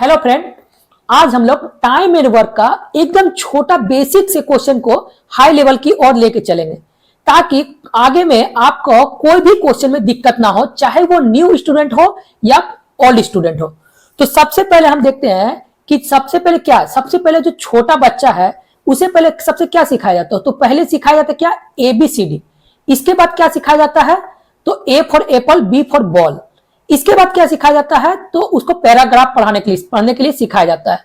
Hello friend, आज हम लोग टाइम एंड वर्क का एकदम छोटा बेसिक से क्वेश्चन को हाई लेवल की ओर लेके चलेंगे ताकि आगे में आपको कोई भी क्वेश्चन में दिक्कत ना हो, चाहे वो न्यू स्टूडेंट हो या ओल्ड स्टूडेंट हो। तो सबसे पहले हम देखते हैं कि सबसे पहले जो छोटा बच्चा है उसे पहले सबसे क्या सिखाया जाता है। तो पहले सिखाया जाता है क्या, ABCD। इसके बाद क्या सिखाया जाता है, तो A for Apple, B for ball. इसके बाद क्या सिखाया जाता है, तो उसको पैराग्राफ पढ़ने के लिए सिखाया जाता है।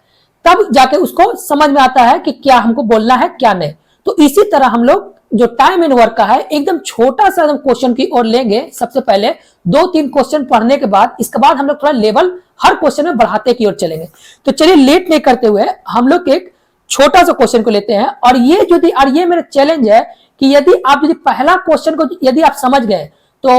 तब जाके उसको समझ में आता है कि क्या हमको बोलना है क्या नहीं। तो इसी तरह हम लोग जो टाइम एंड वर्क का है एकदम छोटा सा क्वेश्चन की ओर लेंगे। सबसे पहले 2-3 क्वेश्चन पढ़ने के बाद इसके बाद हम लोग थोड़ा लेवल हर क्वेश्चन में बढ़ाते की ओर चलेंगे। तो चलिए लेट नहीं करते हुए हम लोग एक छोटा सा क्वेश्चन को लेते हैं। और ये मेरा चैलेंज है कि यदि पहला क्वेश्चन को यदि आप समझ गए तो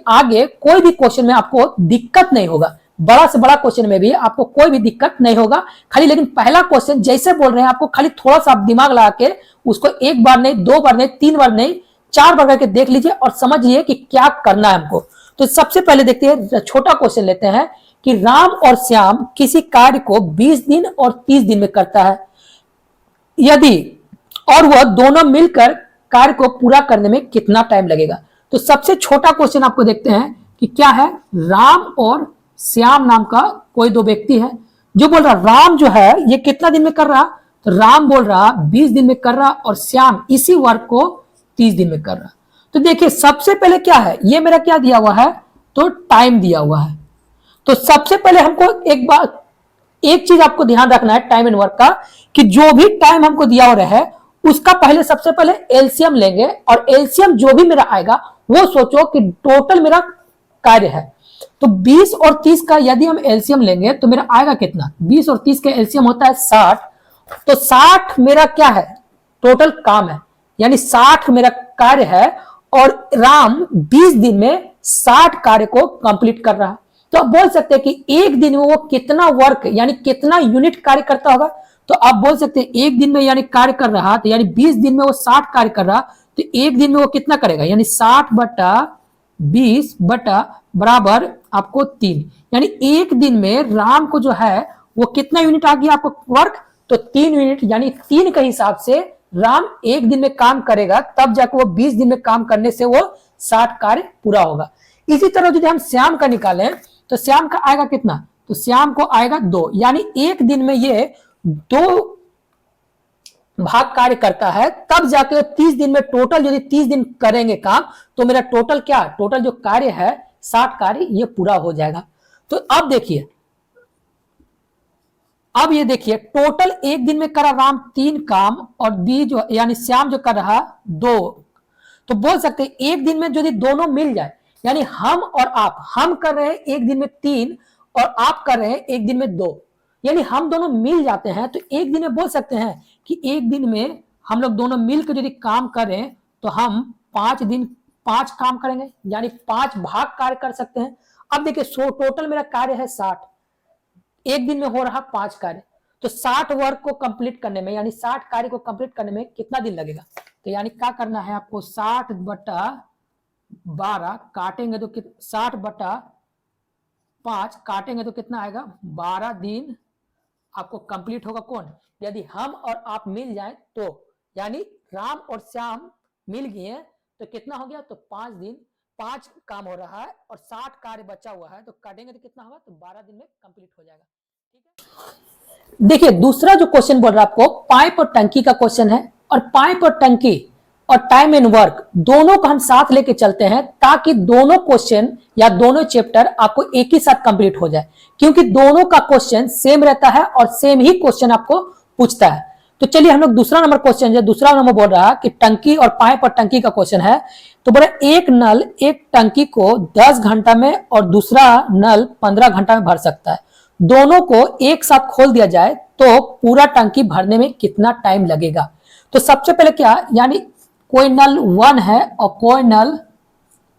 आगे कोई भी क्वेश्चन में आपको दिक्कत नहीं होगा। बड़ा से बड़ा क्वेश्चन में भी आपको कोई भी दिक्कत नहीं होगा। खाली लेकिन पहला क्वेश्चन जैसे बोल रहे हैं आपको खाली थोड़ा सा आप दिमाग लगा के उसको एक बार नहीं, 2 बार नहीं, 3 बार नहीं, 4 बार करके देख लीजिए और समझिए कि क्या करना है हमको। तो सबसे पहले देखते हैं, छोटा क्वेश्चन लेते हैं कि राम और श्याम किसी कार्य को 20 दिन और 30 दिन में करता है यदि और वह दोनों मिलकर कार्य को पूरा करने में कितना टाइम लगेगा। तो सबसे छोटा क्वेश्चन आपको देखते हैं कि क्या है। राम और श्याम नाम का कोई 2 व्यक्ति है जो बोल रहा राम जो है ये कितना दिन में कर रहा, तो राम बोल रहा 20 दिन में कर रहा और श्याम इसी वर्क को 30 दिन में कर रहा। तो देखिए सबसे पहले क्या है, ये मेरा क्या दिया हुआ है, तो टाइम दिया हुआ है। तो सबसे पहले हमको एक चीज आपको ध्यान रखना है टाइम एंड वर्क का, कि जो भी टाइम हमको दिया हुआ है उसका पहले सबसे पहले एलसीएम लेंगे और एलसीएम जो भी मेरा आएगा वो सोचो कि टोटल मेरा कार्य है। तो 20 और 30 का यदि हम एलसीएम लेंगे तो मेरा आएगा कितना, 20 और 30 का एलसीएम होता है 60। तो 60 मेरा क्या है, टोटल काम है, यानी 60 मेरा कार्य है और राम 20 दिन में 60 कार्य को कंप्लीट कर रहा है। तो आप बोल सकते हैं कि एक दिन में वो कितना वर्क यानी कितना यूनिट कार्य करता होगा। तो आप बोल सकते हैं एक दिन में यानी कार्य कर रहा, तो यानी 20 दिन में वो 60 कार्य कर रहा, तो एक दिन में वो कितना करेगा, यानी 60/20 बराबर आपको 3। यानी एक दिन में राम को जो है वो कितना यूनिट आ गया आपको वर्क, तो 3 यूनिट, यानी 3 के हिसाब से राम एक दिन में काम करेगा, तब जाकर वो 20 दिन में काम करने से वो 60 कार्य पूरा होगा। इसी तरह यदि हम श्याम का निकालें तो श्याम का आएगा कितना, तो श्याम को आएगा 2, यानी एक दिन में ये 2 भाग कार्य करता है, तब जाके 30 दिन में टोटल यदि 30 दिन करेंगे काम तो मेरा टोटल जो कार्य है 60 कार्य ये पूरा हो जाएगा। तो अब देखिए, अब ये देखिए टोटल एक दिन में करा राम 3 काम और बी जो यानी श्याम जो कर रहा 2। तो बोल सकते हैं एक दिन में यदि दोनों मिल जाए, यानी हम और आप, हम कर रहे हैं एक दिन में 3 और आप कर रहे हैं एक दिन में 2, यानी हम दोनों मिल जाते हैं तो एक दिन में बोल सकते हैं कि एक दिन में हम लोग दोनों मिलकर यदि काम करें तो हम 5 दिन 5 काम करेंगे, यानी 5 भाग कार्य कर सकते हैं। अब देखिए टोटल मेरा कार्य है 60, एक दिन में हो रहा 5 कार्य, तो 60 वर्क को कंप्लीट करने में यानी 60 कार्य को कंप्लीट करने में कितना दिन लगेगा। तो यानी क्या करना है आपको, 60/12 काटेंगे तो 60/5 काटेंगे तो कितना आएगा, 12 दिन आपको कंप्लीट होगा। कौन, यदि हम और आप मिल जाए तो, यानी राम और श्याम मिल गए तो कितना हो गया, तो 5 दिन 5 काम हो रहा है और 60 कार्य बचा हुआ है, तो काटेंगे तो कितना होगा, तो 12 दिन में कंप्लीट हो जाएगा। ठीक है, देखिए दूसरा जो क्वेश्चन बोल रहा है आपको पाइप और टंकी का क्वेश्चन है, और पाइप और टंकी और टाइम एंड वर्क दोनों को हम साथ लेके चलते हैं ताकि दोनों क्वेश्चन या दोनों चैप्टर आपको एक ही साथ कंप्लीट हो जाए, क्योंकि दोनों का क्वेश्चन सेम रहता है और सेम ही क्वेश्चन आपको पूछता है। तो चलिए हम लोग दूसरा नंबर क्वेश्चन जो दूसरा नंबर बोल रहा है कि टंकी और पाइप और टंकी का क्वेश्चन है। तो बोले एक नल एक टंकी को 10 घंटा में और दूसरा नल 15 घंटा में भर सकता है, दोनों को एक साथ खोल दिया जाए तो पूरा टंकी भरने में कितना टाइम लगेगा। तो सबसे पहले क्या, यानी कोई नल 1 है और कोई नल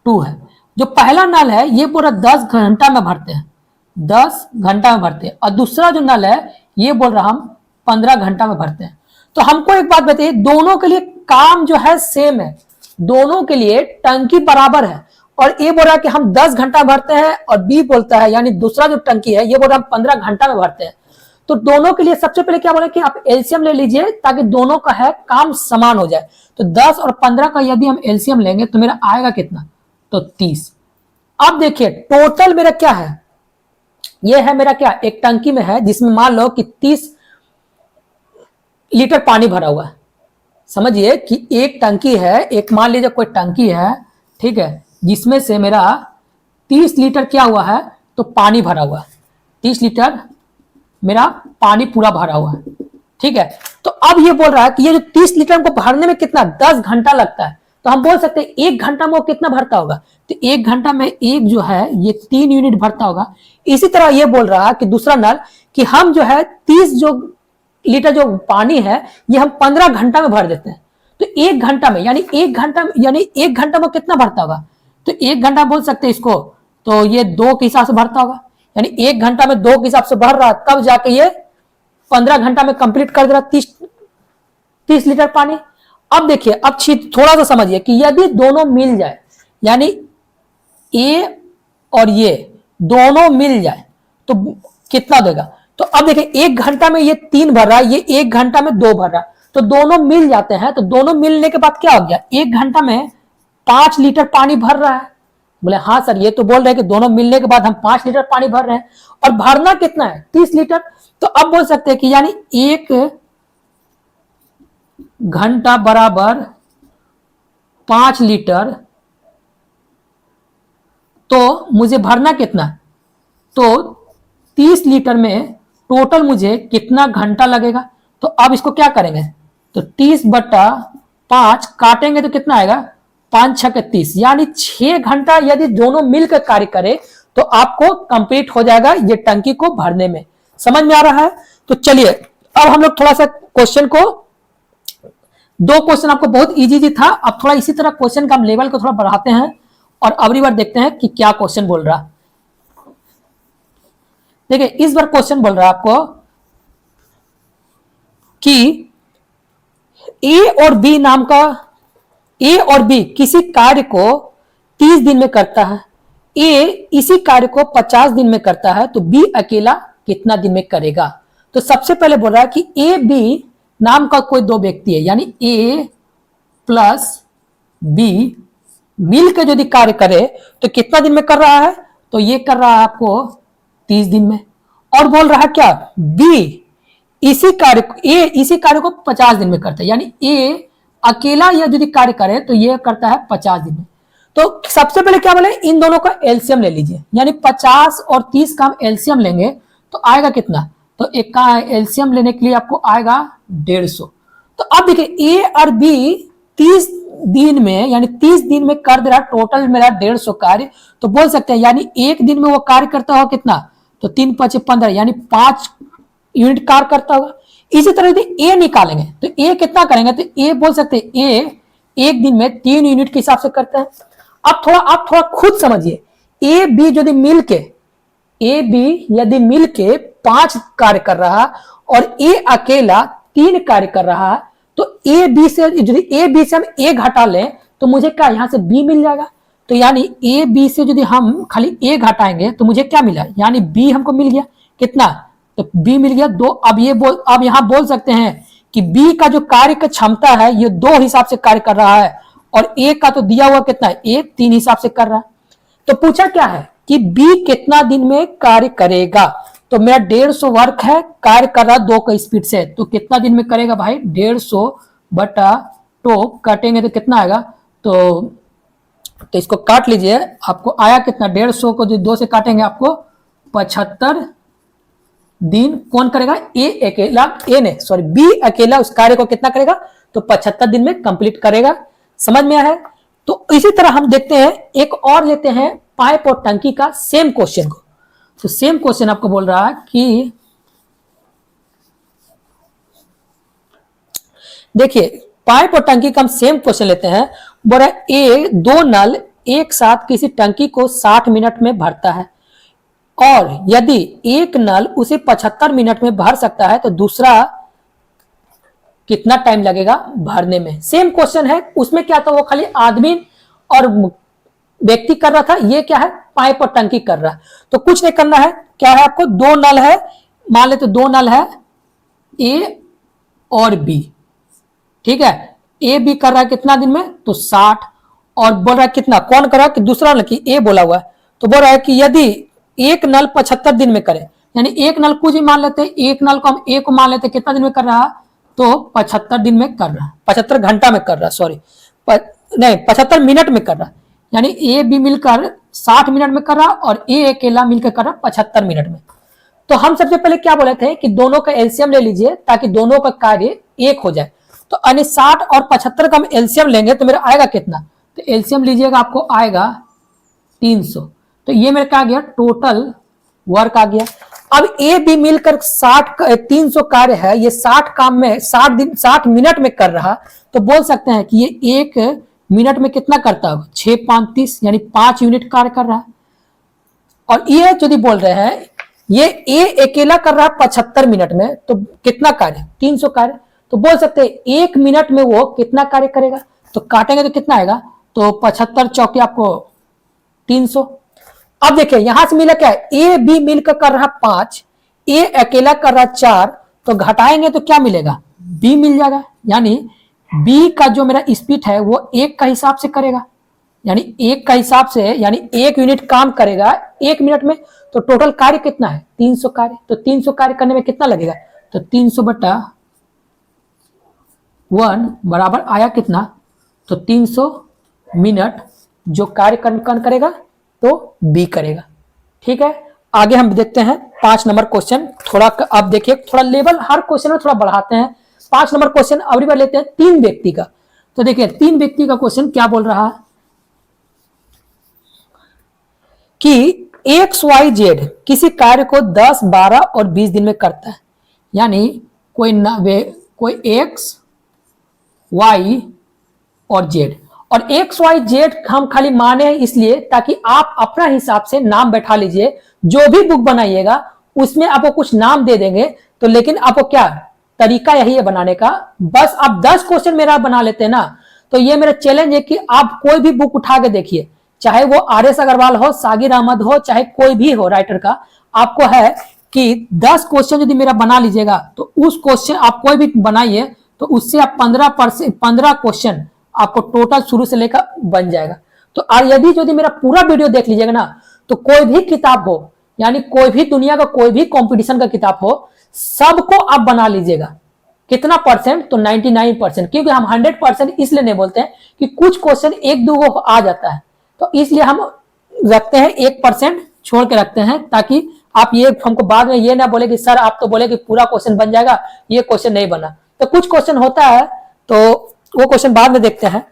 2 है। जो पहला नल है ये पूरा 10 घंटा में भरते हैं, 10 घंटा में भरते हैं, और दूसरा जो नल है ये बोल रहा हम 15 घंटा में भरते हैं। तो हमको एक बात बताइए, दोनों के लिए काम जो है सेम है, दोनों के लिए टंकी बराबर है और ए बोल रहा है कि हम 10 घंटा भरते हैं, और बी बोलता है यानी दूसरा जो टंकी है ये बोल रहा है हम 15 घंटा में भरते हैं। तो दोनों के लिए सबसे पहले क्या बोले कि आप एलसीएम ले लीजिए ताकि दोनों का है काम समान हो जाए। तो 10 और 15 का यदि हम एलसीएम लेंगे तो मेरा आएगा कितना, तो 30। अब देखिए टोटल मेरा क्या है, ये है मेरा क्या, एक टंकी में है जिसमें मान लो कि 30 लीटर पानी भरा हुआ है। समझिए कि एक टंकी है, एक मान लीजिए कोई टंकी है, ठीक है, जिसमें से मेरा 30 लीटर क्या हुआ है, तो पानी भरा हुआ है। 30 लीटर मेरा पानी पूरा भरा हुआ है, ठीक है। तो अब ये बोल रहा है कि ये जो 30 लीटर को भरने में कितना 10 घंटा लगता है। तो हम बोल सकते हैं 1 घंटा में वो कितना भरता होगा, तो 1 घंटा में एक जो है ये 3 यूनिट भरता होगा। इसी तरह ये बोल रहा है कि दूसरा नल कि हम जो है 30 जो लीटर जो पानी है ये हम 15 घंटा में भर देते हैं। तो 1 घंटा में यानी 1 घंटा में कितना भरता होगा, तो 1 घंटा बोल सकते हैं इसको, तो ये 2 के हिसाब से भरता होगा। यानी 1 घंटा में 2 के हिसाब से भर रहा, तब जाके ये 15 घंटा में कंप्लीट कर दे रहा 30 लीटर पानी। अब देखिए, अब थोड़ा सा समझिए कि यदि दोनों मिल जाए, यानी ए और ये दोनों मिल जाए तो कितना देगा। तो अब देखिए 1 घंटा में ये 3 भर रहा है, ये 1 घंटा में 2 भर रहा है, तो दोनों मिल जाते हैं। तो दोनों मिलने के बाद क्या हो गया, 1 घंटा में 5 लीटर पानी भर रहा है। बोले हाँ सर, ये तो बोल रहे हैं कि दोनों मिलने के बाद हम 5 लीटर पानी भर रहे हैं, और भरना कितना है 30 लीटर। तो अब बोल सकते हैं कि यानी 1 घंटा बराबर 5 लीटर, तो मुझे भरना कितना, तो 30 लीटर में टोटल मुझे कितना घंटा लगेगा। तो अब इसको क्या करेंगे, तो 30/5 काटेंगे तो कितना आएगा, 5 6 के 30, यानी 6 घंटा यदि दोनों मिलकर कार्य करे तो आपको कंप्लीट हो जाएगा ये टंकी को भरने में। समझ में आ रहा है। तो चलिए अब हम लोग थोड़ा सा क्वेश्चन को, 2 क्वेश्चन आपको बहुत इजी था, अब थोड़ा इसी तरह क्वेश्चन का हम लेवल को थोड़ा बढ़ाते हैं और अगली बार देखते हैं कि क्या क्वेश्चन बोल रहा। देखिए इस बार क्वेश्चन बोल रहा है आपको कि ए और बी नाम का, ए और बी किसी कार्य को 30 दिन में करता है, ए इसी कार्य को 50 दिन में करता है, तो बी अकेला कितना दिन में करेगा। तो सबसे पहले बोल रहा है कि ए बी नाम का कोई 2 व्यक्ति है, यानी ए प्लस बी मिलकर यदि कार्य करे तो कितना दिन में कर रहा है, तो ये कर रहा है आपको 30 दिन में। और बोल रहा है क्या, बी इसी कार्य को 50 दिन में करता है, यानी ए अकेला यदि कार्य करे तो ये करता है 50 दिन में। तो सबसे पहले क्या बोले, इन दोनों का एलसीएम ले लीजिए, यानी 50 और 30 का हम एलसीएम लेंगे तो आएगा कितना, तो एक का एलसीएम लेने के लिए आपको आएगा 150। तो अब देखिए ए और बी 30 दिन में, यानी 30 दिन में कर दे रहा, टोटल मेरा 150 कार्य। तो बोल सकते हैं यानी एक दिन में वो कार्य करता हो कितना, तो 3 5 15, यानी 5 यूनिट कार्य करता होगा। इसी तरह यदि ए निकालेंगे तो ए कितना करेंगे, तो ए बोल सकते हैं ए एक दिन में 3 यूनिट के हिसाब से करता है। अब थोड़ा खुद समझिए, ए बी यदि मिलके 5 कार्य कर रहा और ए अकेला 3 कार्य कर रहा, तो ए बी से हम ए घटा लें तो मुझे क्या यहाँ से बी मिल जाएगा। तो यानी ए बी से यदि हम खाली ए घटाएंगे तो मुझे क्या मिला, यानी बी हमको मिल गया कितना, तो बी मिल गया 2। अब यहाँ बोल सकते हैं कि बी का जो कार्य का क्षमता है ये 2 हिसाब से कार्य कर रहा है, और ए का तो दिया हुआ कितना है, ए 3 हिसाब से कर रहा है। तो पूछा क्या है कि बी कितना दिन में कार्य करेगा। तो मेरा 150 वर्क है, कार्य कर रहा 2 का स्पीड से, तो कितना दिन में करेगा भाई, 150/2 काटेंगे तो कितना आएगा, तो इसको काट लीजिए, आपको आया कितना, 150 को जो 2 से काटेंगे आपको 75 दिन कौन करेगा, बी अकेला उस कार्य को कितना करेगा, तो 75 दिन में कंप्लीट करेगा। समझ में आया है। तो इसी तरह हम देखते हैं, एक और लेते हैं पाइप और टंकी का सेम क्वेश्चन को। तो सेम क्वेश्चन आपको बोल रहा है कि देखिए पाइप और टंकी का हम सेम क्वेश्चन लेते हैं। बोल रहा है ए 2 नल एक साथ किसी टंकी को 60 मिनट में भरता है, और यदि एक नल उसे 75 मिनट में भर सकता है तो दूसरा कितना टाइम लगेगा भरने में। सेम क्वेश्चन है, उसमें क्या था, वो खाली आदमी और व्यक्ति कर रहा था, ये क्या है, पाइप और टंकी कर रहा है। तो कुछ नहीं करना है, क्या है आपको, दो नल है, मान लेते दो नल है ए और बी, ठीक है। ए बी कर रहा है कितना दिन में, तो 60, और बोल रहा है कितना, कौन कर रहा है कि दूसरा नल, कि ए बोला हुआ है, तो बोल रहा है कि यदि एक नल 75 दिन में करे, यानी एक नल कुछ ही मान लेते हैं, एक नल को हम ए को मान लेते हैं, कितना दिन में कर रहा है, तो 75 दिन में कर रहा है, 75 घंटा में कर रहा है, सॉरी नहीं 75 मिनट में कर रहा है, यानी ए बी मिलकर 60 मिनट में कर रहा और ए अकेला मिलकर कर रहा 75 मिनट में। तो हम सबसे पहले क्या बोले थे कि दोनों का एलसीएम ले लीजिए ताकि दोनों का कार्य एक हो जाए। तो यानी 60 और 75 का हम एलसीएम लेंगे तो मेरा आएगा कितना, तो एलसीएम लीजिएगा आपको आएगा 300। तो ये मेरे क्या आ गया, टोटल वर्क आ गया। अब ए बी मिलकर 300 कार्य है, ये 60 काम में 60 मिनट में कर रहा, तो बोल सकते हैं कि ये एक मिनट में कितना करता होगा, 6 5 30, यानी 5 यूनिट कार्य कर रहा है। और ये यदि बोल रहे हैं ये ए अकेला कर रहा है 75 मिनट में, तो कितना कार्य, 300 कार्य, तो बोल सकते हैं 1 मिनट में वो कितना कार्य करेगा, तो काटेंगे तो कितना आएगा, तो 75 चौके आपको 300। अब देखिए यहां से मिला क्या है, ए बी मिलकर कर रहा 5, ए अकेला कर रहा 4, तो घटाएंगे तो क्या मिलेगा, बी मिल जाएगा, यानी बी का जो मेरा स्पीड है वो 1 का हिसाब से करेगा, यानी 1 का हिसाब से, यानी 1 यूनिट काम करेगा 1 मिनट में। तो टोटल कार्य कितना है, 300 कार्य, तो 300 कार्य करने में कितना लगेगा, तो 300/1 बराबर आया कितना, तो 300 मिनट जो कार्य कौन करेगा, तो बी करेगा। ठीक है, आगे हम देखते हैं 5 नंबर क्वेश्चन। थोड़ा अब देखिए, थोड़ा लेवल हर क्वेश्चन में थोड़ा बढ़ाते हैं। 5 नंबर क्वेश्चन अगली बार लेते हैं 3 व्यक्ति का। तो देखिए 3 व्यक्ति का क्वेश्चन क्या बोल रहा है कि XYZ किसी कार्य को 10, 12 और 20 दिन में करता है, यानी कोई X, Y और Z, और XYZ हम खाली माने इसलिए ताकि आप अपना हिसाब से नाम बैठा लीजिए, जो भी बुक बनाइएगा उसमें आपको कुछ नाम दे देंगे, तो लेकिन आपको क्या तरीका यही है बनाने का, बस आप 10 क्वेश्चन मेरा बना लेते हैं ना, तो ये मेरा चैलेंज है कि आप कोई भी बुक उठा के देखिए, चाहे वो RS अग्रवाल हो, सागिर अहमद हो, चाहे कोई भी हो राइटर का, आपको है कि 10 क्वेश्चन यदि मेरा बना लीजिएगा, तो उस क्वेश्चन आप कोई भी बनाइए तो उससे आप 15 क्वेश्चन आपको टोटल शुरू से लेकर बन जाएगा। तो यदि मेरा पूरा वीडियो देख लीजिएगा ना, तो कोई भी किताब हो, यानी कोई भी दुनिया का कोई भी कंपटीशन का किताब हो, सबको आप बना लीजिएगा। कितना परसेंट, तो 99%, क्योंकि हम 100% इसलिए नहीं बोलते हैं कि कुछ क्वेश्चन 1-2 आ जाता है, तो इसलिए हम रखते हैं 1% छोड़ के रखते हैं, ताकि आप ये हमको बाद में ये ना बोले कि सर आप तो बोले कि पूरा क्वेश्चन बन जाएगा, ये क्वेश्चन नहीं बना। तो कुछ क्वेश्चन होता है तो वो क्वेश्चन बाद में देखते हैं।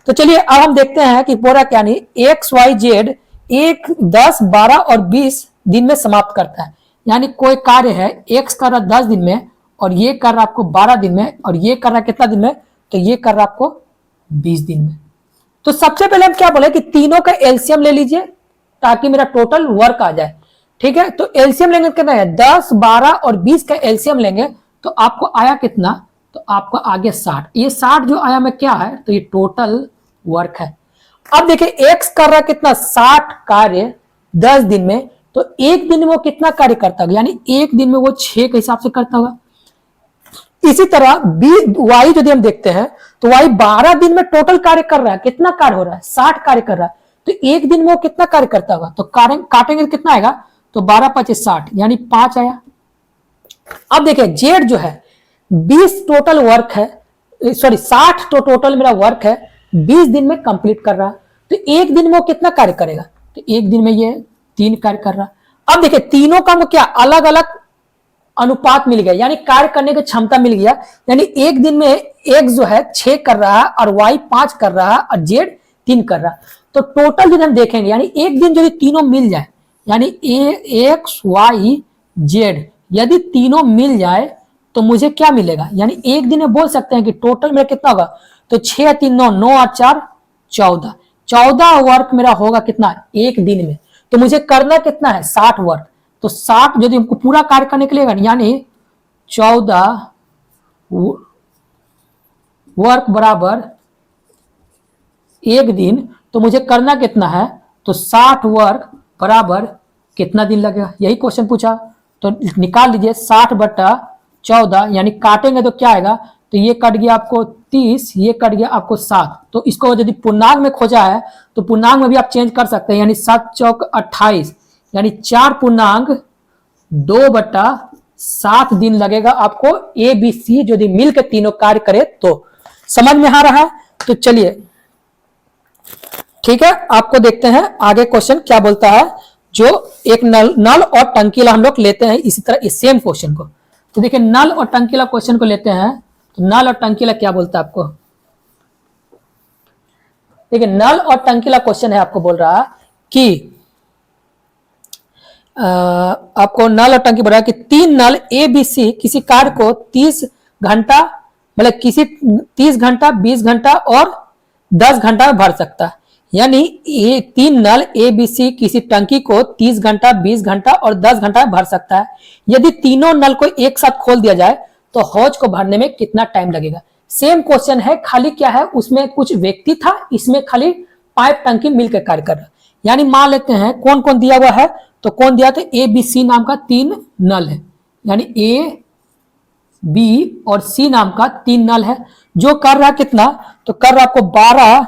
तो चलिए अब हम देखते हैं कि पूरा क्या नहीं XYZ 1, 10, 12 और 20 दिन में समाप्त करता है, यानी कोई कार्य है X कर रहा 10 दिन में, और ये कर रहा आपको 12 दिन में, और ये कर रहा कितना दिन में, तो ये कर रहा आपको 20 दिन में। तो सबसे पहले हम क्या बोले कि तीनों का एलसीएम ले लीजिए ताकि मेरा टोटल वर्क आ जाए। ठीक है, तो एलसीएम लेंगे कितना है, 10, 12 और 20 का एलसीएम लेंगे तो आपको आया कितना, तो आपको आगे 60, ये 60 जो आया में क्या है, तो ये टोटल वर्क है। अब देखिए X कर रहा कितना, 60 कार्य 10 दिन में, तो एक दिन में वो कितना कार्य करता होगा, यानी एक दिन में वो 6 के हिसाब से करता होगा। इसी तरह Y यदि हम देखते हैं तो Y 12 दिन में टोटल कार्य कर रहा है, कितना कार्य हो रहा है, 60 कार्य कर रहा है, तो एक दिन में वो कितना कार्य करता होगा, तो काटेंगे तो कितना आएगा, तो 12 × 5 = 60, यानी 5 आया। अब देखिए Z जो है 20 टोटल वर्क है, सॉरी 60 तो टोटल मेरा वर्क है, 20 दिन में कंप्लीट कर रहा, तो एक दिन में वो कितना कार्य करेगा, तो एक दिन में ये 3 कार्य कर रहा। अब देखिए तीनों का क्या अलग अलग अनुपात मिल गया, यानी कार्य करने की क्षमता मिल गया, यानी एक दिन में X जो है 6 कर रहा है और Y 5 कर रहा है और Z 3 कर रहा। तो टोटल यदि हम देखेंगे, यानी एक दिन यदि तीनों मिल जाए, यानी X, Y, Z यदि तीनों मिल जाए तो मुझे क्या मिलेगा, यानी एक दिन में बोल सकते हैं कि टोटल मेरा कितना होगा, तो 6 3 9 9 8 4 14, 14 वर्क मेरा होगा कितना एक दिन में। तो मुझे करना कितना है 60 वर्क, तो 60 यदि हमको पूरा कार्य करने के लिए, यानी 14 वर्क बराबर एक दिन, तो मुझे करना कितना है, तो 60 वर्ग बराबर कितना दिन लगेगा, यही क्वेश्चन पूछा। तो निकाल लीजिए 60/14, यानी काटेंगे तो क्या आएगा, तो ये कट गया आपको 30, ये कट गया आपको 7। तो इसको यदि पूर्णांक में खोजा है तो पूर्णांक में भी आप चेंज कर सकते हैं, यानी 7 चौक 28, यानी 4.2/7 दिन लगेगा आपको ए बी सी यदि मिलकर तीनों कार्य करे तो। समझ में आ रहा है? तो चलिए ठीक है, आपको देखते हैं आगे क्वेश्चन क्या बोलता है। जो एक नल और टंकीला हम लोग लेते हैं इसी तरह इस सेम क्वेश्चन को। तो देखिए नल और टंकीला क्वेश्चन को लेते हैं, तो नल और टंकीला क्या बोलता है आपको। देखिए नल और टंकीला क्वेश्चन है, आपको बोल रहा है कि आपको नल और टंकी बोल रहा है कि 3 नल ए बी सी किसी कार्य को 30 घंटा, मतलब किसी 30 घंटा, 20 घंटा और 10 घंटा में भर सकता है। यानी ये 3 नल ए बी सी किसी टंकी को 30 घंटा, 20 घंटा और 10 घंटा में भर सकता है। यदि तीनों नल को एक साथ खोल दिया जाए तो हौज को भरने में कितना टाइम लगेगा। सेम क्वेश्चन है, खाली क्या है उसमें कुछ व्यक्ति था, इसमें खाली पाइप टंकी मिलकर कार्य कर रहा। यानी मान लेते हैं कौन कौन दिया हुआ है, तो कौन दिया, तो ए बी सी नाम का 3 नल है, यानी ए बी और सी नाम का 3 नल है। जो कर रहा कितना, तो कर रहा आपको 12,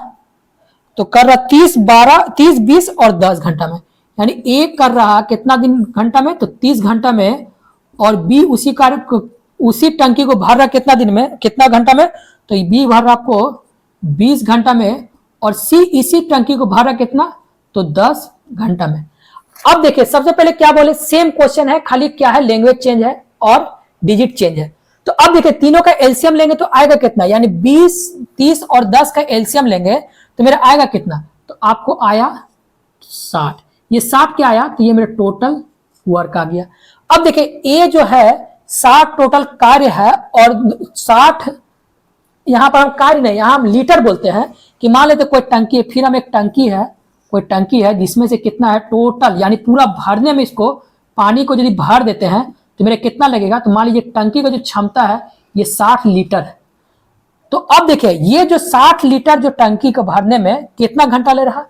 तो कर रहा 30, 12, 30, 20 और 10 घंटा में। यानी ए कर रहा कितना दिन घंटा में, तो 30 घंटा में, और बी उसी कार्य उसी टंकी को भर रहा कितना दिन में, कितना घंटा में, तो बी भर रहा आपको 20 घंटा में, और सी इसी टंकी को भर रहा कितना, तो 10 घंटा में। अब देखिए सबसे पहले क्या बोले, सेम क्वेश्चन है, खाली क्या है लैंग्वेज चेंज है और डिजिट चेंज है। तो अब देखिए तीनों का एलसीएम लेंगे तो आएगा कितना, यानी 20, 30 और 10 का एलसीएम लेंगे तो मेरा आएगा कितना, तो आपको आया 60। ये 60 क्या आया, तो ये मेरा टोटल वर्क आ गया। अब देखिए ए जो है 60 टोटल कार्य है, और 60 यहां पर हम कार्य नहीं, यहां हम लीटर बोलते हैं कि मान लेते कोई टंकी है, फिर हम एक टंकी है, कोई टंकी है जिसमें से कितना है टोटल, यानी पूरा भरने में इसको पानी को यदि भर देते हैं तो मेरा कितना लगेगा, तो मान लीजिए टंकी का जो क्षमता है ये 60 लीटर है। तो अब देखिए ये जो 60 लीटर जो टंकी को भरने में कितना घंटा ले रहा,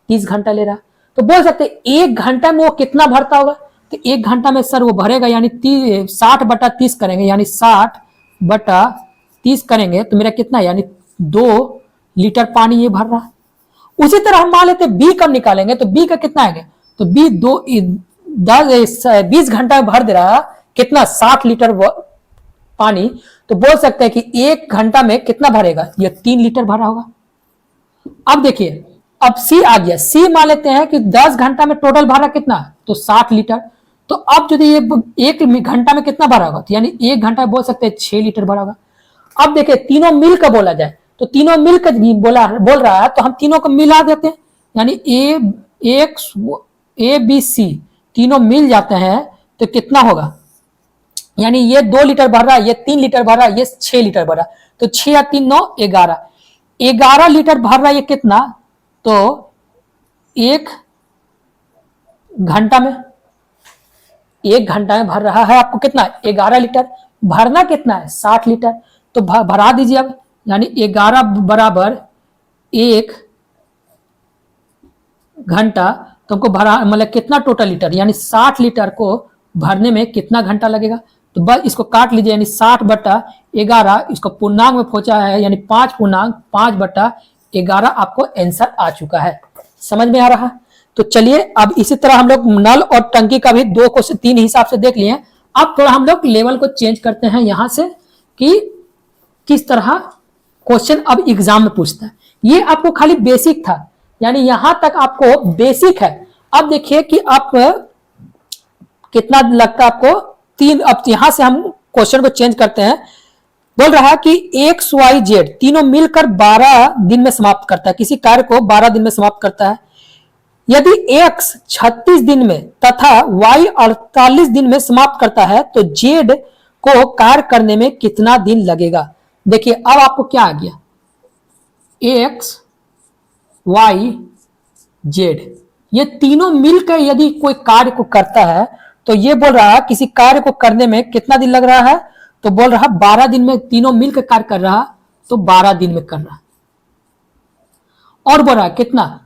30 घंटा ले रहा। तो बोल सकते 1 घंटा में वो कितना भरता होगा, तो 1 घंटा में सर वो भरेगा, यानी 60/30 करेंगे, यानी 60/30 करेंगे तो मेरा कितना, यानी 2 लीटर पानी ये भर रहा। उसी तरह हम मान लेते बी कब निकालेंगे, तो बी का कितना आएगा, तो बी 20 घंटा में भर दे रहा कितना, 60 लीटर पानी। तो बोल सकते हैं कि 1 घंटा में कितना भरेगा, ये 3 लीटर भरा होगा। अब देखिए अब सी आ गया, सी मान लेते हैं कि 10 घंटा में टोटल भरा कितना, तो 60 लीटर। तो अब यदि ये 1 घंटा में कितना भरा होगा, तो यानी 1 घंटा में बोल सकते हैं 6 लीटर भरा होगा। अब देखिए तीनों मिलकर बोला जाए, तो तीनों मिलकर बोल रहा है, तो हम तीनों को मिला देते हैं, यानी ए बी सी तीनों मिल जाते हैं तो कितना होगा, यानी ये 2 लीटर भर रहा है, ये 3 लीटर भर रहा है, ये 6 लीटर भर रहा है, तो 6 या 3 9 11 लीटर भर रहा है। ये कितना, तो 1 घंटा में, 1 घंटा में भर रहा है आपको कितना, 11 लीटर। भरना कितना है, 60 लीटर। तो भरा दीजिए अब, यानी 11 बराबर 1 घंटा, तो हमको भरा मतलब कितना टोटल लीटर, यानी 60 लीटर को भरने में कितना घंटा लगेगा। तो बस इसको काट लीजिए, यानी 60/11, इसको पूर्णांक में पहुंचा है, यानी 5/11 आपको आंसर आ चुका है। समझ में आ रहा। तो चलिए अब इसी तरह हम लोग नल और टंकी का भी 2 क्वेश्चन 3 हिसाब से देख लिए। अब थोड़ा हम लोग लेवल को चेंज करते हैं यहां से कि किस तरह क्वेश्चन अब एग्जाम में पूछता है। ये आपको खाली बेसिक था, यानी यहां तक आपको बेसिक है। अब देखिए कि आप कितना लगता है आपको 3। अब यहां से हम क्वेश्चन को चेंज करते हैं। बोल रहा है कि एक्स वाई जेड तीनों मिलकर 12 दिन में समाप्त करता है, किसी कार्य को 12 दिन में समाप्त करता है। यदि एक्स 36 दिन में तथा वाई 48 दिन में समाप्त करता है तो जेड को कार्य करने में कितना दिन लगेगा। देखिए अब आपको क्या आ गया, एक्स वाई जेड ये तीनों मिलकर यदि कोई कार्य को करता है तो ये बोल रहा है किसी कार्य को करने में कितना दिन लग रहा है, तो बोल रहा 12 दिन में तीनों मिलकर कार्य कर रहा, तो 12 दिन में कर रहा। और बोल रहा कितना,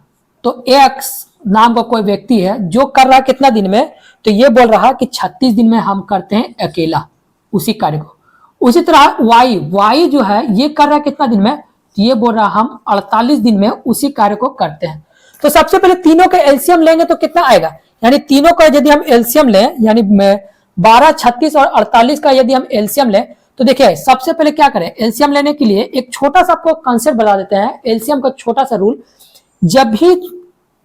तो एक्स नाम का कोई व्यक्ति है जो कर रहा है कितना दिन में, तो ये बोल रहा है कि 36 दिन में हम करते हैं अकेला उसी कार्य को। उसी तरह वाई, वाई जो है ये कर रहा है कितना दिन में, तो ये बोल रहा है हम 48 दिन में उसी कार्य को करते हैं। तो सबसे पहले तीनों का एलसीएम लेंगे तो कितना आएगा, यानी तीनों का यदि हम एलसीएम लें, यानी 12, 36 और 48 का यदि हम एलसीएम लें, तो देखिए सबसे पहले क्या करें, एलसीएम लेने के लिए एक छोटा सा आपको कॉन्सेप्ट बता देते हैं। एलसीएम का छोटा सा रूल, जब भी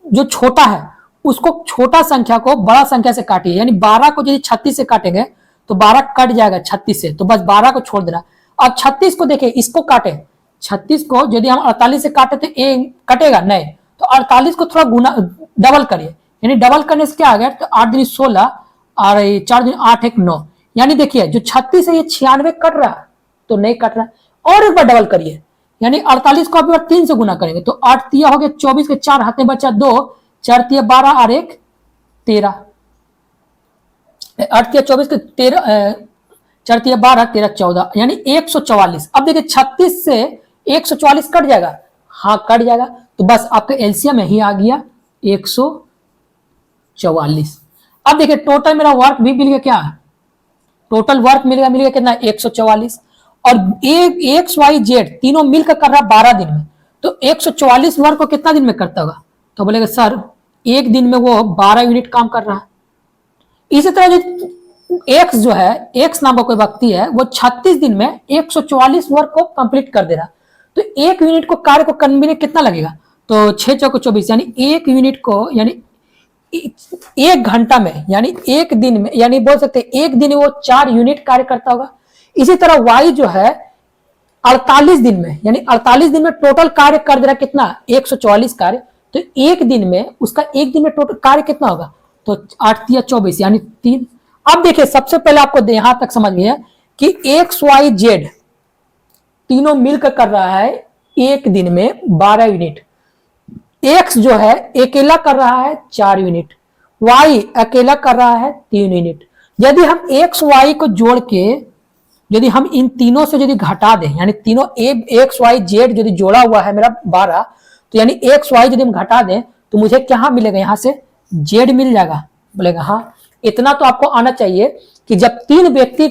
जो छोटा है उसको छोटा संख्या को बड़ा संख्या से काटिए, यानी 12 को यदि 36 से काटेंगे तो 12 कट जाएगा 36 से, तो बस 12 को छोड़ देना। अब 36 को देखिए, इसको काटे, 36 को यदि हम 48 से काटे तो ए कटेगा नहीं, तो 48 को थोड़ा गुना डबल करिए, यानी डबल करने से क्या आ गया, तो 8 दूनी 16 और 4 दूनी 8 1 9, यानी देखिए जो 36 है ये 96 कट रहा है तो नहीं कट रहा है। और एक बार डबल करिए, यानी 48 को अभी 3 से गुना करेंगे तो 8 तिया हो गया 24 के 4 हाथ में बचा 2, 4 तिया 12 और 1 13, 8 तिया 24 के 13, 4 तिया 12 13 14, यानी 144। अब देखिए 36 से 144 कट जाएगा, हाँ कट जाएगा, तो बस आपका एलसीएम यही आ गया 144। अब देखिए टोटल मेरा वर्क भी मिल गया, क्या टोटल वर्क मिल गया कितना 144, और एक्स वाई जेड तीनों मिलकर कर रहा है 12 दिन में, तो 144 वर्क को कितना दिन में करता होगा, तो बोलेगा सर एक दिन में वो 12 यूनिट काम कर रहा है। इसी तरह जो एक्स जो है, एक्स नाम का कोई व्यक्ति है, वो 36 दिन में 144 वर्क को कंप्लीट कर दे रहा, तो एक यूनिट को कार्य को करने में कितना लगेगा, तो 6 चौको 24, यानी एक यूनिट को, यानी 1 घंटा में, यानी एक दिन में, यानी बोल सकते हैं एक दिन में वो 4 यूनिट कार्य करता होगा। इसी तरह वाई जो है 48 दिन में, यानी 48 दिन में टोटल कार्य कर दे रहा कितना 144 कार्य, तो एक दिन में उसका एक दिन में टोटल कार्य कितना होगा, तो 8 या 24 यानी 3। अब देखिए सबसे पहले आपको यहां तक समझ में है कि एक्स वाई जेड तीनों मिलकर कर रहा है एक दिन में 12 यूनिट। एक्स जो है अकेला कर रहा है 4 यूनिट, वाई अकेला कर रहा है 3 यूनिट। यदि हम एक्स वाई को जोड़ के, यदि हम इन तीनों से यदि घटा दें, यानी तीनों एक्स वाई जेड यदि जोड़ा हुआ है मेरा 12, तो यानी एक्स वाई यदि हम घटा दें तो मुझे क्या मिलेगा, यहां से जेड मिल जाएगा। बोलेगा हाँ, इतना तो आपको आना चाहिए कि जब 3 व्यक्ति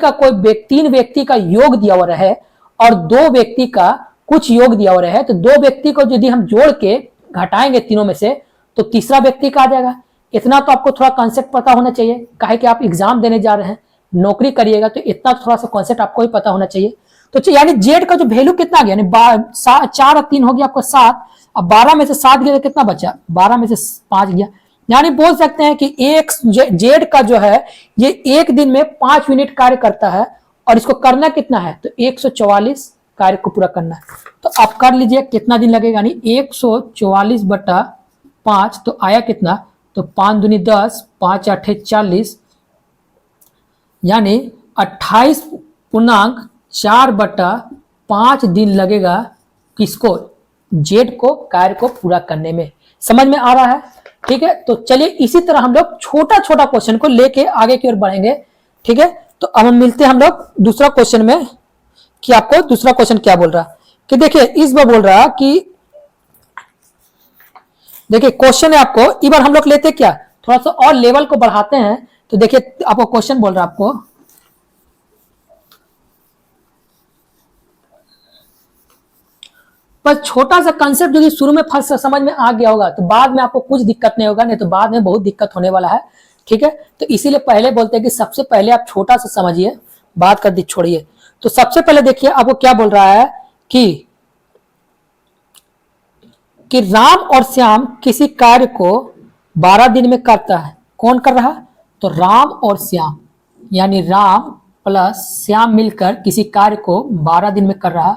का योग दिया हुआ रहे और 2 व्यक्ति का कुछ योग दिया हुआ रहे, तो 2 व्यक्ति को यदि हम जोड़ के घटाएंगे तीनों में से तो तीसरा व्यक्ति का आ जाएगा। इतना तो आपको थोड़ा कॉन्सेप्ट पता होना चाहिए, काहे कि आप एग्जाम देने जा रहे हैं, नौकरी करिएगा, तो इतना थोड़ा सा कॉन्सेप्ट आपको ही पता होना चाहिए। तो यानी जेड का जो वैल्यू कितना आ गया, यानी 4 और 3 हो गया आपको 7, अब 12 में से 7 गया तो कितना बचा, 12 में से 5 गया, यानी बोल सकते हैं कि एक जेड का जो है ये एक दिन में 5 यूनिट कार्य करता है, और इसको करना कितना है, तो 144 कार्य को पूरा करना है। तो आप कर लीजिए कितना दिन लगेगा, यानी 144/5, तो आया कितना, तो 5 दूनी 10, 5 8 40, यानी 28.4/5 दिन लगेगा किसको, जेड को कार्य को पूरा करने में। समझ में आ रहा है, ठीक है। तो चलिए इसी तरह हम लोग छोटा छोटा क्वेश्चन को लेके आगे की ओर बढ़ेंगे, ठीक है। तो अब हम मिलते हैं हम लोग दूसरा क्वेश्चन में, कि आपको दूसरा क्वेश्चन क्या बोल रहा कि देखिए इस बार बोल रहा कि देखिए क्वेश्चन है आपको, इस बार हम लोग लेते क्या, थोड़ा सा और लेवल को बढ़ाते हैं। तो देखिए आपको क्वेश्चन बोल रहा है आपको, पर छोटा सा कंसेप्ट यदि शुरू में फर्स्ट समझ में आ गया होगा तो बाद में आपको कुछ दिक्कत नहीं होगा, नहीं तो बाद में बहुत दिक्कत होने वाला है, ठीक है। तो इसीलिए पहले बोलते हैं कि सबसे पहले आप छोटा सा समझिए, बात कर दी छोड़िए। तो सबसे पहले देखिए आपको क्या बोल रहा है कि राम और श्याम किसी कार्य को 12 दिन में करता है। कौन कर रहा है, तो राम और श्याम, यानी राम प्लस श्याम मिलकर किसी कार्य को 12 दिन में कर रहा है,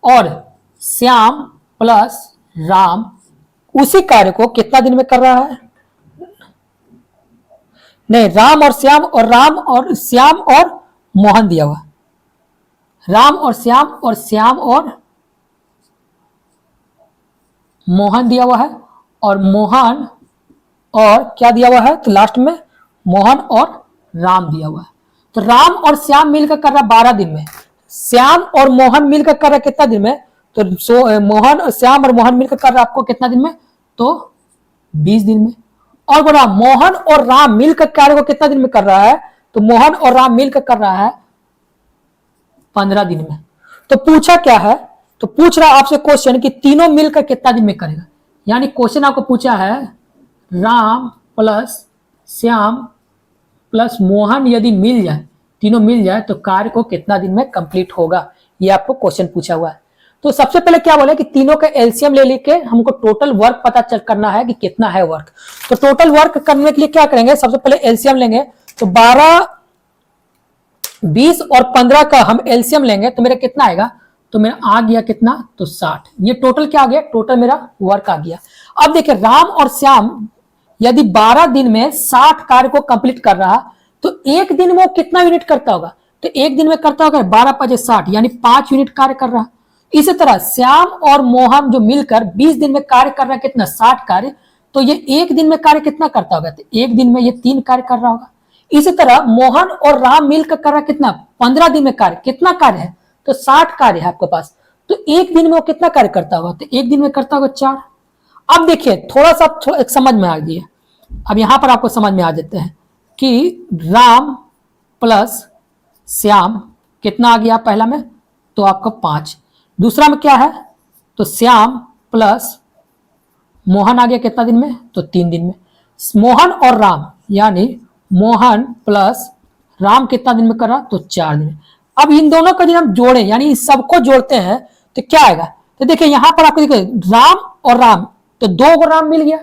और श्याम प्लस राम उसी कार्य को कितना दिन में कर रहा है, नहीं राम और श्याम और मोहन दिया हुआ, राम और श्याम और मोहन दिया हुआ है, और मोहन और क्या दिया हुआ है, तो लास्ट में मोहन और राम दिया हुआ है। तो राम और श्याम मिलकर कर रहा 12 दिन में, श्याम और मोहन मिलकर कर रहा कितना दिन में, तो श्याम और मोहन मिलकर कर रहा आपको कितना दिन में, तो 20 दिन में। और बोला मोहन और राम मिलकर कार्य को कितना दिन में कर रहा है, तो मोहन और राम मिलकर कर रहा है 15 दिन में। तो पूछा क्या है, तो पूछ रहा आपसे क्वेश्चन कि तीनों मिलकर कितना दिन में करेगा। यानी क्वेश्चन आपको पूछा है राम प्लस श्याम प्लस मोहन यदि मिल जाए, तीनों मिल जाए तो कार्य को कितना दिन में कंप्लीट होगा, ये आपको क्वेश्चन पूछा हुआ है। तो सबसे पहले क्या बोले कि तीनों का एलसीएम ले लेके हमको टोटल वर्क पता चल करना है कि कितना है वर्क। तो टोटल वर्क करने के लिए क्या करेंगे, सबसे पहले एलसीएम लेंगे। तो 12, 20 और 15 का हम एलसीएम लेंगे तो मेरा कितना आएगा, तो मेरा आ गया कितना, तो 60। ये टोटल क्या आ गया, टोटल मेरा वर्क आ गया। अब देखिए राम और श्याम यदि 12 दिन में 60 कार्य को कंप्लीट कर रहा तो एक दिन में वो कितना यूनिट करता होगा, तो एक दिन में करता होगा 12 × 5 = 60, यानी 5 यूनिट कार्य कर रहा। इसी तरह श्याम और मोहन जो मिलकर 20 दिन में कार्य कर रहा है कितना, 60 कार्य, तो ये एक दिन में कार्य कितना करता होगा, तो एक दिन में ये 3 कार्य कर रहा होगा। इसी तरह मोहन और राम मिलकर कर रहा कितना, 15 दिन में कार्य, कितना कार्य है, तो 60 कार्य है आपके पास। तो एक दिन में वो कितना कार्य करता होगा, तो एक दिन में करता होगा 4। अब देखिए थोड़ा समझ में आ गया। अब यहां पर आपको समझ में आ जाते हैं कि राम प्लस श्याम कितना आ गया पहला में, तो आपका 5। दूसरा में क्या है, तो श्याम प्लस मोहन आ गया कितना दिन में, तो 3 दिन में। मोहन और राम यानी मोहन प्लस राम कितना दिन में कर रहा, तो 4 दिन में। अब इन दोनों का जब हम जोड़े यानी सबको जोड़ते हैं तो क्या आएगा, तो देखिए यहां पर आपको देखिए राम और राम, तो 2 राम मिल गया,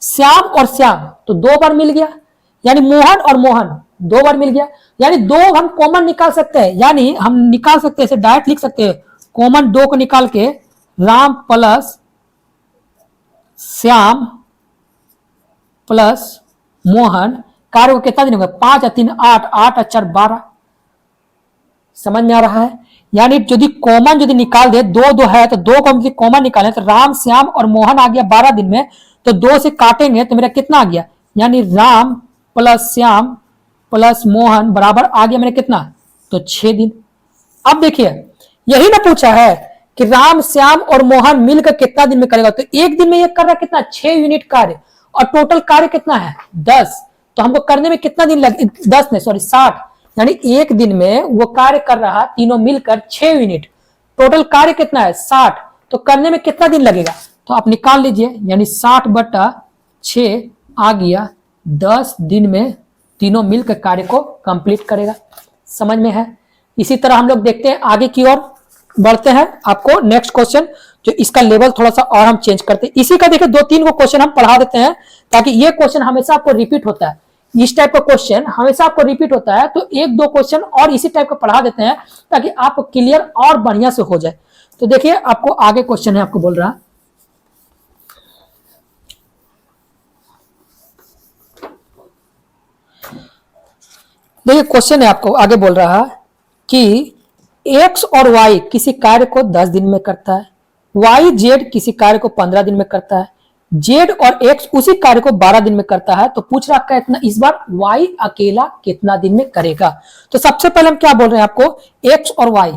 श्याम और श्याम तो 2 बार मिल गया, यानी मोहन और मोहन 2 बार मिल गया, यानी 2 हम कॉमन निकाल सकते हैं। यानी हम निकाल सकते हैं, इसे डायरेक्ट लिख सकते हैं, कॉमन 2 को निकाल के राम प्लस श्याम प्लस मोहन कार्य को कितना दिन होगा, 5 × 3 = 8, 8 × 4 = 12। समझ में आ रहा है। यानी यदि कॉमन यदि निकाल दे, 2 है तो 2 को कॉमन निकालें तो राम श्याम और मोहन आ गया 12 दिन में, तो 2 से काटेंगे तो मेरा कितना आ गया, यानी राम प्लस श्याम प्लस मोहन बराबर आ गया मेरा कितना, तो 6 दिन। अब देखिए यही ना पूछा है कि राम श्याम और मोहन मिलकर कितना दिन में करेगा, तो एक दिन में ये कर रहा कितना, 6 यूनिट कार्य, और टोटल कार्य कितना है 10, तो हमको करने में कितना दिन लगे, 60, यानी एक दिन में वो कार्य कर रहा तीनों मिलकर 6 यूनिट, टोटल कार्य कितना है 60, तो करने में कितना दिन लगेगा, तो आप निकाल लीजिए, यानी 60/6 आ गया 10 दिन में तीनों मिलकर कार्य को कंप्लीट करेगा। समझ में है। इसी तरह हम लोग देखते हैं आगे की ओर बढ़ते हैं। आपको नेक्स्ट क्वेश्चन जो इसका लेवल थोड़ा सा और हम चेंज करते हैं, इसी का देखिए 2-3 को क्वेश्चन हम पढ़ा देते हैं ताकि ये क्वेश्चन हमेशा आपको रिपीट होता है, इस टाइप का क्वेश्चन हमेशा आपको रिपीट होता है, तो 1-2 क्वेश्चन और इसी टाइप का पढ़ा देते हैं ताकि आपको क्लियर और बढ़िया से हो जाए। तो देखिए आपको आगे क्वेश्चन है, आपको बोल रहा देखिए क्वेश्चन है, आपको आगे बोल रहा है कि x और y किसी कार्य को 10 दिन में करता है, y z किसी कार्य को 15 दिन में करता है, z और x उसी कार्य को 12 दिन में करता है। तो पूछ रहा है इतना, इस बार y अकेला कितना दिन में करेगा। तो सबसे पहले हम क्या बोल रहे हैं आपको, x और y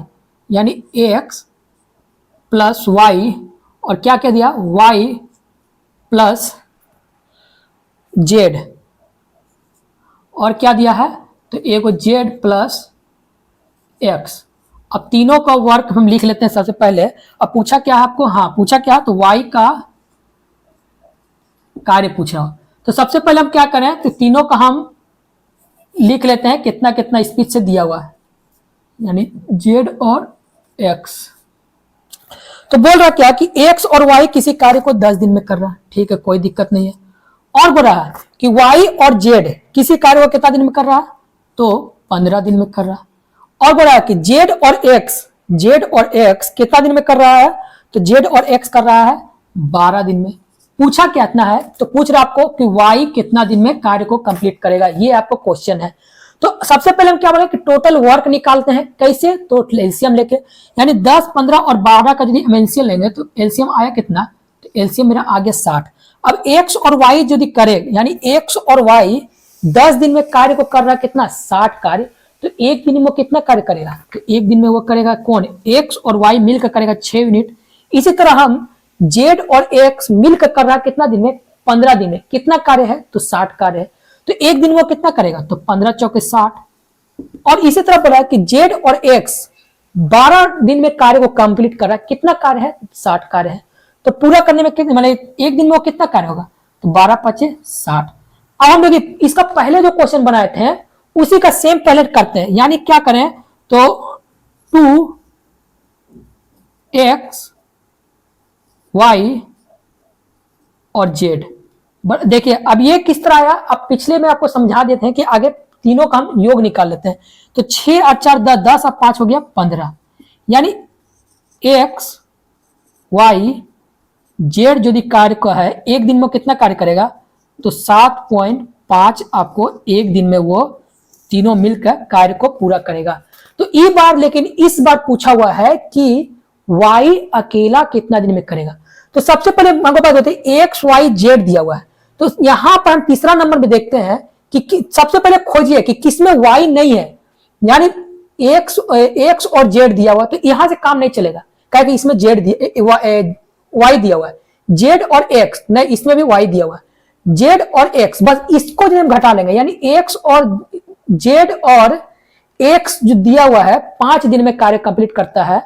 यानी x प्लस y और क्या क्या दिया, y प्लस z और क्या दिया है, तो एक z प्लस x। अब तीनों का वर्क हम लिख लेते हैं सबसे पहले। अब पूछा क्या है आपको, हाँ पूछा क्या, तो y का कार्य पूछ रहा हूं। तो सबसे पहले हम क्या करें, तो तीनों का हम लिख लेते हैं कितना कितना स्पीड से दिया हुआ है, यानी z और x। तो बोल रहा क्या कि x और y किसी कार्य को 10 दिन में कर रहा है, ठीक है कोई दिक्कत नहीं है। और बोल रहा है कि y और z किसी कार्य को कितना दिन में कर रहा है, तो 15 दिन में कर रहा है। और बोल रहा है कि z और x कितना दिन में कर रहा है, तो z और x कर रहा है 12 दिन में। पूछा क्या इतना है, तो पूछ रहा आपको कि y कितना दिन में कार्य को कंप्लीट करेगा, ये आपको क्वेश्चन है। तो सबसे पहले हम क्या बोले कि टोटल वर्क निकालते हैं, कैसे, तो एलसीएम लेके, यानी 10, 15 और 12 का यदि हम एलसीएम लेंगे तो एलसीएम आया कितना, तो एलसीएम मेरा आ गया 60। अब x और y यदि करे, यानी x और y 10 दिन में कार्य को कर रहा है कितना, 60 कार्य, तो एक दिन में वो कितना कार्य करेगा, तो एक दिन में वो करेगा कौन, x और y मिलकर करेगा 6 यूनिट। इसी तरह हम z और x मिलकर कर रहा है कितना दिन में, 15 दिन में कितना कार्य है, तो 60 कार्य है। तो एक दिन वो कितना करेगा, तो 15 चौके 60। और इसी तरह बोला कि जेड और एक्स 12 दिन में कार्य को कंप्लीट कर रहा है, कितना कार्य है, 60 कार्य है। तो पूरा करने में कितने, मतलब एक दिन में वो कितना कार्य होगा, तो 12 पचे 60। अब हम लोग इसका पहले जो क्वेश्चन बनाए थे उसी का सेम पहले करते हैं, यानी क्या करें, तो 2x y और z। देखिए अब ये किस तरह आया, अब पिछले में आपको समझा देते हैं कि आगे तीनों का हम योग निकाल लेते हैं। तो 6 और 4 10, 10 और 5 हो गया 15, यानी x y z जो भी कार्य का है एक दिन में कितना कार्य करेगा, तो 7.5 आपको एक दिन में वो तीनों मिलकर कार्य को पूरा करेगा। तो ये बार लेकिन इस बार पूछा हुआ है कि y अकेला कितना दिन में करेगा। तो सबसे पहले हमको बात होती है x y z दिया हुआ है, तो यहां पर हम तीसरा नंबर में देखते हैं कि सबसे पहले खोजिए कि किसमें y नहीं है, यानी x और z दिया हुआ, तो यहां से काम नहीं चलेगा, क्या कि इसमें z y दिया हुआ है, z और x नहीं, इसमें भी y दिया हुआ है, z और x, बस इसको जो हम घटा लेंगे, यानी x और z और x जो दिया हुआ है 5 दिन में कार्य कंप्लीट करता है,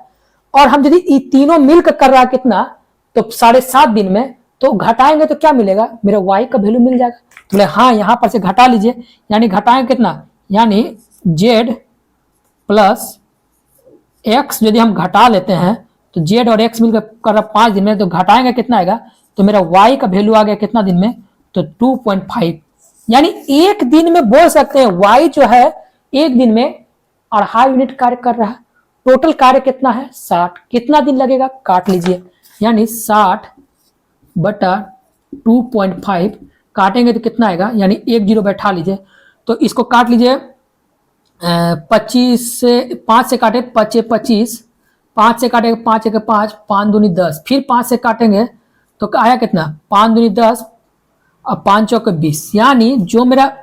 और हम यदि तीनों मिलकर कर रहा है कितना, तो 7.5 दिन में, तो घटाएंगे तो क्या मिलेगा, मेरा y का वैल्यू मिल जाएगा। तो हाँ यहां पर से घटा लीजिए, यानी घटाएंगे कितना, यानी z प्लस x यदि हम घटा लेते हैं तो z और x मिलकर कर रहा 5 दिन में, तो घटाएंगे कितना आएगा, तो मेरा y का वैल्यू आ गया कितना दिन में, तो 2.5, यानी एक दिन में बोल सकते हैं y जो है एक दिन में 2.5 यूनिट कार्य कर रहा है। टोटल कार्य कितना है 60, कितना दिन लगेगा, काट लीजिए, यानी 60 बटा 2.5 काटेंगे तो कितना आएगा, यानी 1 जीरो बैठा लीजिए, तो इसको काट लीजिए 25 से 5 से काटे 25, 5 से काटेंगे 5 एक 5, 5 दूनी 10, फिर 5 से काटेंगे तो आया कितना, 5 दूनी 10 और 5 चौके 20, यानी जो मेरा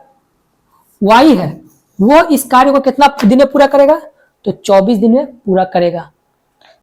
y है वो इस कार्य को कितना दिन में पूरा करेगा, तो 24 दिन में पूरा करेगा।